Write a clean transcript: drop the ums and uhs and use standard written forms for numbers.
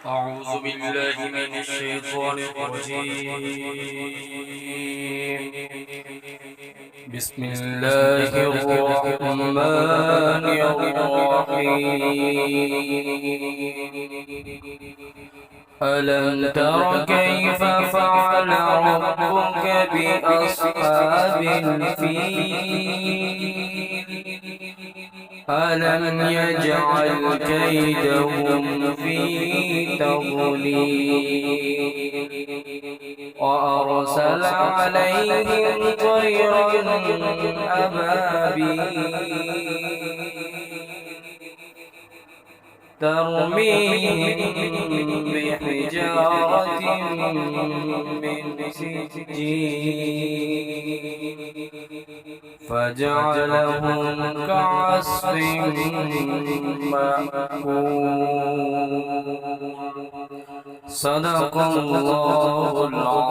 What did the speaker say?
أعوذ بالله من الشيطان الرجيم. بسم الله الرحمن الرحيم. ألم تر كيف فعل ربك بأصحاب الفيل؟ ألم يجعل كيدهم في تضليل وأرسل عليهم طيرا أبابيل ترميهم بحجارة من سجيل فجعلهم كعصف مأكول. صدق الله العظيم.